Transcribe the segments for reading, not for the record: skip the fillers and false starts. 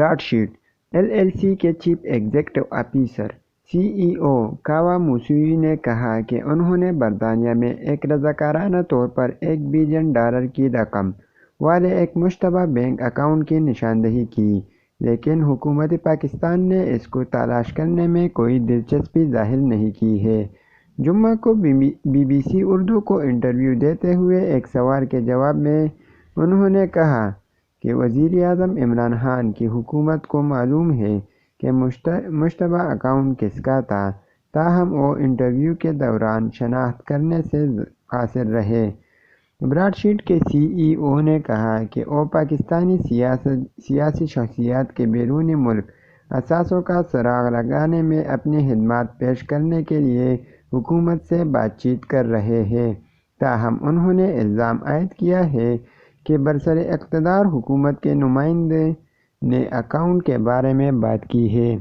Broad sheet LLC کے chief executive officer CEO Kaveh Moussavi نے کہا کہ انہوں نے برطانیہ میں ایک رضاکارانہ طور پر $1 بلین کی رقم والے ایک مشتبہ بینک اکاؤنٹ کی نشاندہی کی، لیکن حکومت پاکستان نے اس کو تلاش کرنے میں کوئی دلچسپی ظاہر نہیں کی ہے۔ جمعہ کو BBC اردو کو انٹرویو دیتے ہوئے ایک سوال کے جواب میں انہوں نے کہا کہ وزیر اعظم عمران خان کی حکومت کو معلوم ہے کہ مشتبہ اکاؤنٹ کس کا تھا، تاہم وہ انٹرویو کے دوران شناخت کرنے سے قاصر رہے۔ براڈ شیٹ کے CEO نے کہا کہ وہ پاکستانی سیاسی شخصیات کے بیرون ملک اثاثوں کا سراغ لگانے میں اپنی خدمات پیش کرنے کے لیے حکومت سے بات چیت کر رہے ہیں، تاہم انہوں نے الزام عائد کیا ہے کہ برسر اقتدار حکومت کے نمائندے نے اکاؤنٹ کے بارے میں بات کی ہے۔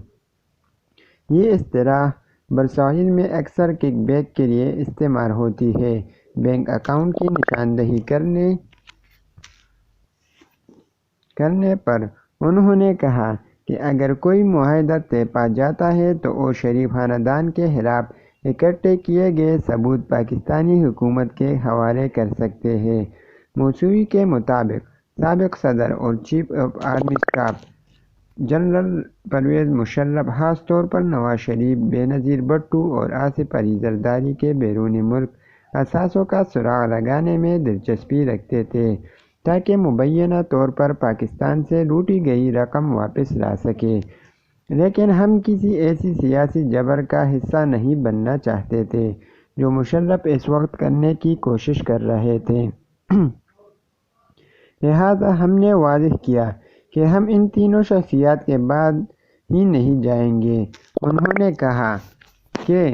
یہ اصطلاح برصغیر میں اکثر کک بیک کے لیے استعمال ہوتی ہے۔ بینک اکاؤنٹ کی نشاندہی کرنے پر انہوں نے کہا کہ اگر کوئی معاہدہ طے پا جاتا ہے تو وہ شریف خاندان کے خلاف اکٹھے کیے گئے ثبوت پاکستانی حکومت کے حوالے کر سکتے ہیں۔ موسوی کے مطابق سابق صدر اور chief of army staff general Pervez Musharraf خاص طور پر نواز شریف، بینظیر بھٹو اور آصف علی زرداری کے بیرون ملک اثاثوں کا سراغ لگانے میں دلچسپی رکھتے تھے تاکہ مبینہ طور پر پاکستان سے لوٹی گئی رقم واپس لا سکیں، لیکن ہم کسی ایسی سیاسی جبر کا حصہ نہیں بننا چاہتے تھے جو مشرف اس وقت کرنے کی کوشش کر رہے تھے۔ لہٰذا ہم نے واضح کیا کہ ہم ان تینوں شخصیات کے بعد ہی نہیں جائیں گے۔ انہوں نے کہا کہ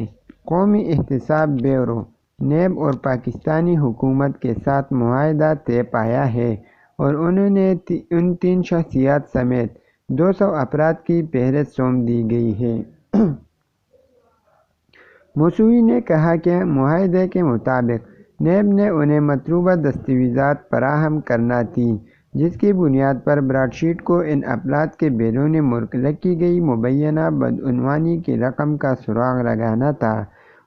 قومی احتساب بیورو نیب اور پاکستانی حکومت کے ساتھ معاہدہ طے پایا ہے اور انہوں نے ان 3 شخصیات سمیت 200 افراد کی فہرست سونپ دی گئی ہے۔ موسوی نے کہا کہ معاہدے کے مطابق نیب نے انہیں مطلوبہ دستاویزات فراہم کرنا تھیں، جس کی بنیاد پر براڈ شیٹ کو ان افراد کے بیرون ملک رکھی گئی مبینہ بدعنوانی کی رقم کا سراغ لگانا تھا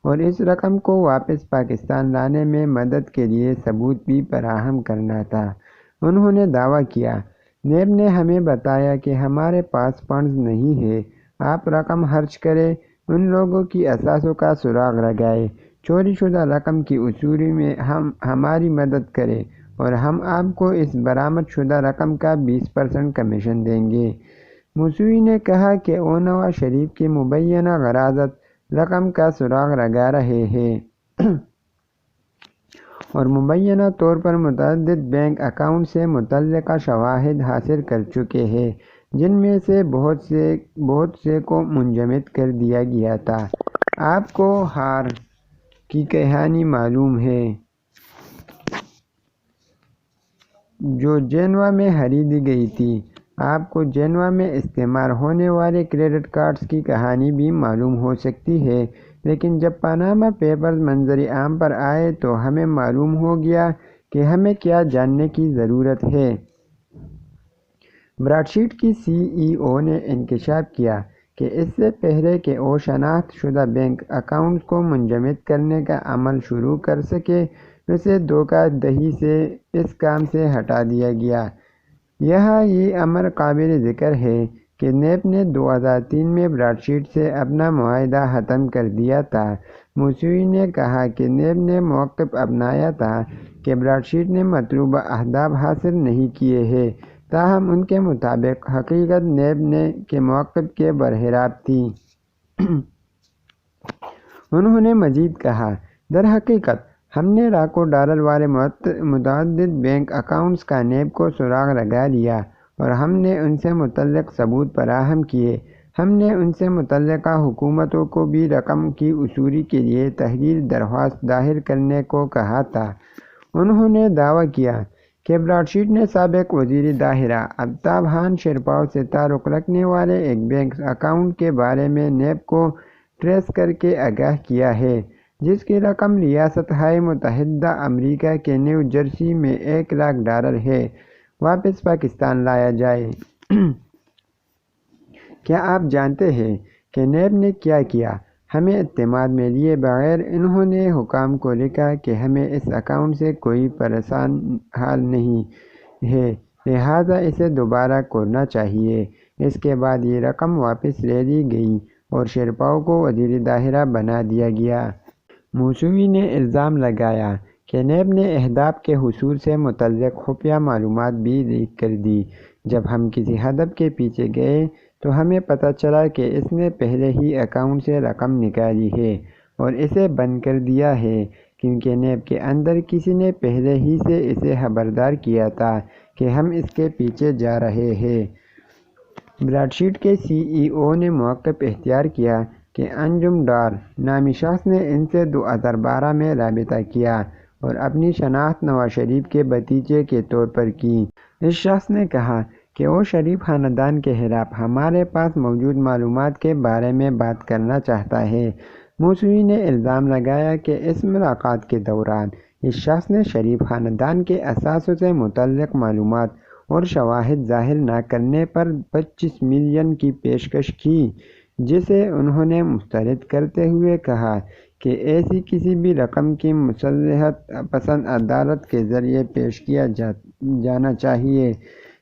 اور اس رقم کو واپس پاکستان لانے میں مدد کے لیے ثبوت بھی فراہم کرنا تھا۔ انہوں نے دعویٰ کیا، نیب نے ہمیں بتایا کہ ہمارے پاس فنڈز نہیں ہیں، آپ رقم خرچ کریں، ان لوگوں کی اثاثوں کا سراغ لگائیں، چوری شدہ رقم کی وصولی میں ہماری مدد کریں اور ہم آپ کو اس برآمد شدہ رقم کا 20% کمیشن دیں گے۔ موسوی نے کہا کہ وہ نواز شریف کی مبینہ غراضت رقم کا سراغ لگا رہے ہیں اور مبینہ طور پر متعدد بینک اکاؤنٹ سے متعلقہ شواہد حاصل کر چکے ہیں، جن میں سے بہت سے کو منجمد کر دیا گیا تھا۔ آپ کو ہار کی کہانی معلوم ہے جو جنیوا میں خریدی گئی تھی۔ آپ کو جنیوا میں استعمال ہونے والے کریڈٹ کارڈز کی کہانی بھی معلوم ہو سکتی ہے، لیکن جب پاناما پیپرز منظر عام پر آئے تو ہمیں معلوم ہو گیا کہ ہمیں کیا جاننے کی ضرورت ہے۔ براڈ شیٹ کی CEO نے انکشاف کیا کہ اس سے پہلے کہ وہ شناخت شدہ بینک اکاؤنٹس کو منجمد کرنے کا عمل شروع کر سکے، اسے دھوکہ دہی سے اس کام سے ہٹا دیا گیا۔ یہاں یہ امر قابل ذکر ہے کہ نیب نے 2003 میں براڈ شیٹ سے اپنا معاہدہ ختم کر دیا تھا۔ موسوی نے کہا کہ نیب نے موقف اپنایا تھا کہ براڈ شیٹ نے مطلوبہ اہداف حاصل نہیں کیے ہیں، تاہم ان کے مطابق حقیقت نیب کے موقف کے برخلاف تھی۔ انہوں نے مزید کہا، درحقیقت ہم نے لاکھوں ڈالر والے متعدد بینک اکاؤنٹس کا نیب کو سراغ لگا لیا اور ہم نے ان سے متعلق ثبوت فراہم کیے۔ ہم نے ان سے متعلقہ حکومتوں کو بھی رقم کی وصولی کے لیے تحریری درخواست داخل کرنے کو کہا تھا۔ انہوں نے دعویٰ کیا کہ براڈ شیٹ نے سابق وزیر داخلہ آفتاب خان شرپاؤ سے تعلق رکھنے والے ایک بینک اکاؤنٹ کے بارے میں نیب کو ٹریس کر کے آگاہ کیا ہے، جس کی رقم ریاست ہائے متحدہ امریکہ کے نیو جرسی میں $1 لاکھ ہے، واپس پاکستان لایا جائے۔ کیا آپ جانتے ہیں کہ نیب نے کیا کیا؟ ہمیں اعتماد میں لیے بغیر انہوں نے حکام کو لکھا کہ ہمیں اس اکاؤنٹ سے کوئی پریشان حال نہیں ہے، لہٰذا اسے دوبارہ کھولنا چاہیے۔ اس کے بعد یہ رقم واپس لے لی گئی اور شیرپاؤ کو وزیر داخلہ بنا دیا گیا۔ موسوی نے الزام لگایا کہ نیب نے اہداف کے حصول سے متعلق خفیہ معلومات بھی لیک کر دی۔ جب ہم کسی ہدف کے پیچھے گئے تو ہمیں پتہ چلا کہ اس نے پہلے ہی اکاؤنٹ سے رقم نکالی ہے اور اسے بند کر دیا ہے، کیونکہ نیب کے اندر کسی نے پہلے ہی سے اسے خبردار کیا تھا کہ ہم اس کے پیچھے جا رہے ہیں۔ براڈ شیٹ کے سی ای او نے موقف اختیار کیا کہ انجم ڈار نامی شخص نے ان سے 2012 میں رابطہ کیا اور اپنی شناخت نواز شریف کے بھتیجے کے طور پر کی۔ اس شخص نے کہا کہ وہ شریف خاندان کے خلاف ہمارے پاس موجود معلومات کے بارے میں بات کرنا چاہتا ہے۔ موسوی نے الزام لگایا کہ اس ملاقات کے دوران اس شخص نے شریف خاندان کے اثاثوں سے متعلق معلومات اور شواہد ظاہر نہ کرنے پر 25 ملین کی پیشکش کی، جسے انہوں نے مسترد کرتے ہوئے کہا کہ ایسی کسی بھی رقم کی مصلحت پسند عدالت کے ذریعے پیش کیا جانا چاہیے۔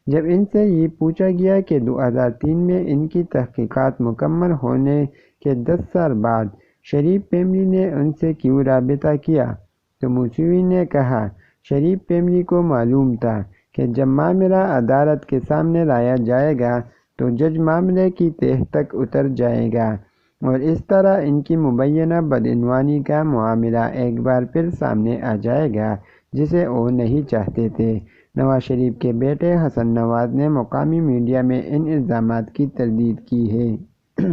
جب ان سے یہ پوچھا گیا کہ 2003 میں ان کی تحقیقات مکمل ہونے کے 10 سال بعد شریف فیملی نے ان سے کیوں رابطہ کیا، تو موسوی نے کہا شریف فیملی کو معلوم تھا کہ جب معاملہ عدالت کے سامنے لایا جائے گا تو جج معاملے کی تہہ تک اتر جائے گا اور اس طرح ان کی مبینہ بدعنوانی کا معاملہ ایک بار پھر سامنے آ جائے گا، جسے وہ نہیں چاہتے تھے۔ نواز شریف کے بیٹے حسن نواز نے مقامی میڈیا میں ان الزامات کی تردید کی ہے۔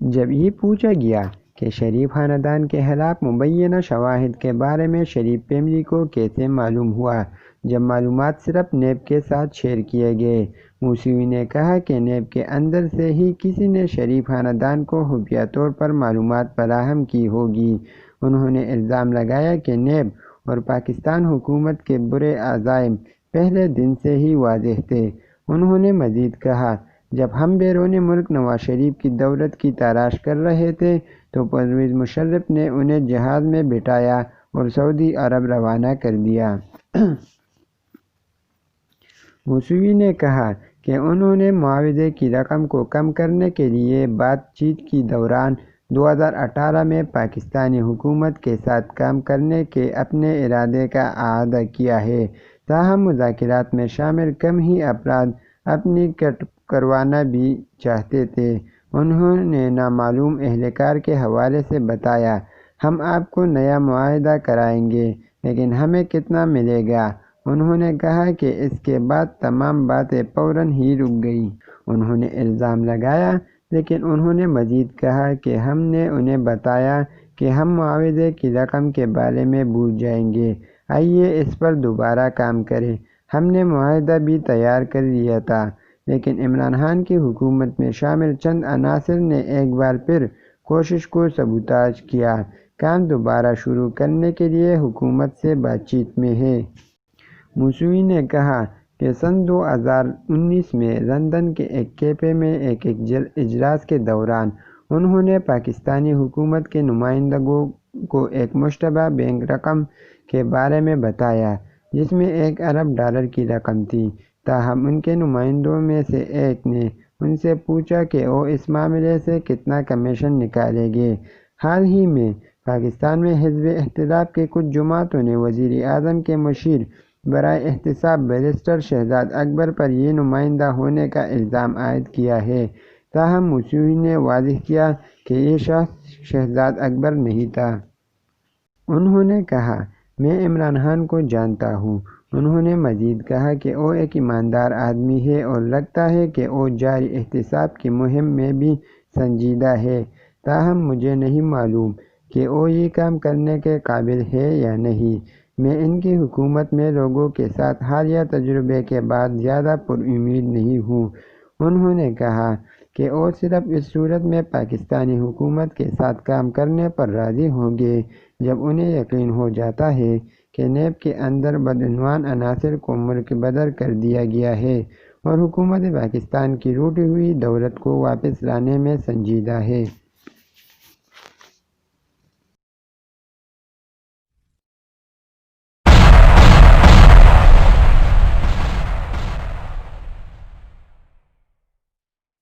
جب یہ پوچھا گیا کہ شریف خاندان کے خلاف مبینہ شواہد کے بارے میں شریف فیملی کو کیسے معلوم ہوا جب معلومات صرف نیب کے ساتھ شیئر کیے گئے، موسوی نے کہا کہ نیب کے اندر سے ہی کسی نے شریف خاندان کو خفیہ طور پر معلومات فراہم کی ہوگی۔ انہوں نے الزام لگایا کہ نیب اور پاکستان حکومت کے برے عزائم پہلے دن سے ہی واضح تھے۔ انہوں نے مزید کہا جب ہم بیرون ملک نواز شریف کی دولت کی تلاش کر رہے تھے تو پرویز مشرف نے انہیں جہاز میں بٹھایا اور سعودی عرب روانہ کر دیا۔ موسوی نے کہا کہ انہوں نے معاوضے کی رقم کو کم کرنے کے لیے بات چیت کے دوران 2018 میں پاکستانی حکومت کے ساتھ کام کرنے کے اپنے ارادے کا اعادہ کیا ہے، تاہم مذاکرات میں شامل کم ہی افراد اپنی کٹ کروانا بھی چاہتے تھے۔ انہوں نے نامعلوم اہلکار کے حوالے سے بتایا ہم آپ کو نیا معاہدہ کرائیں گے لیکن ہمیں کتنا ملے گا؟ انہوں نے کہا کہ اس کے بعد تمام باتیں فوراً ہی رک گئیں۔ انہوں نے الزام لگایا لیکن انہوں نے مزید کہا کہ ہم نے انہیں بتایا کہ ہم معاوضے کی رقم کے بارے میں بھول جائیں گے، آئیے اس پر دوبارہ کام کریں۔ ہم نے معاہدہ بھی تیار کر لیا تھا لیکن عمران خان کی حکومت میں شامل چند عناصر نے ایک بار پھر کوشش کو سبوتاژ کیا۔ کام دوبارہ شروع کرنے کے لیے حکومت سے بات چیت میں ہے۔ موسوی نے کہا کہ سن 2019 میں لندن کے ایک کیفے میں ایک اجلاس کے دوران انہوں نے پاکستانی حکومت کے نمائندگوں کو ایک مشتبہ بینک رقم کے بارے میں بتایا جس میں $1 ارب کی رقم تھی، تاہم ان کے نمائندوں میں سے ایک نے ان سے پوچھا کہ وہ اس معاملے سے کتنا کمیشن نکالیں گے۔ حال ہی میں پاکستان میں حزب اختلاف کے کچھ جماعتوں نے وزیر اعظم کے مشیر برائے احتساب بیرسٹر شہزاد اکبر پر یہ نمائندہ ہونے کا الزام عائد کیا ہے، تاہم موسوی نے واضح کیا کہ یہ شخص شہزاد اکبر نہیں تھا۔ انہوں نے کہا میں عمران خان کو جانتا ہوں۔ انہوں نے مزید کہا کہ وہ ایک ایماندار آدمی ہے اور لگتا ہے کہ وہ جاری احتساب کی مہم میں بھی سنجیدہ ہے، تاہم مجھے نہیں معلوم کہ وہ یہ کام کرنے کے قابل ہے یا نہیں۔ میں ان کی حکومت میں لوگوں کے ساتھ حالیہ تجربے کے بعد زیادہ پرامید نہیں ہوں۔ انہوں نے کہا کہ وہ صرف اس صورت میں پاکستانی حکومت کے ساتھ کام کرنے پر راضی ہوں گے جب انہیں یقین ہو جاتا ہے کہ نیب کے اندر بدعنوان عناصر کو ملک بدر کر دیا گیا ہے۔ اور حکومت پاکستان کی ٹوٹی ہوئی دولت کو واپس لانے میں سنجیدہ ہے۔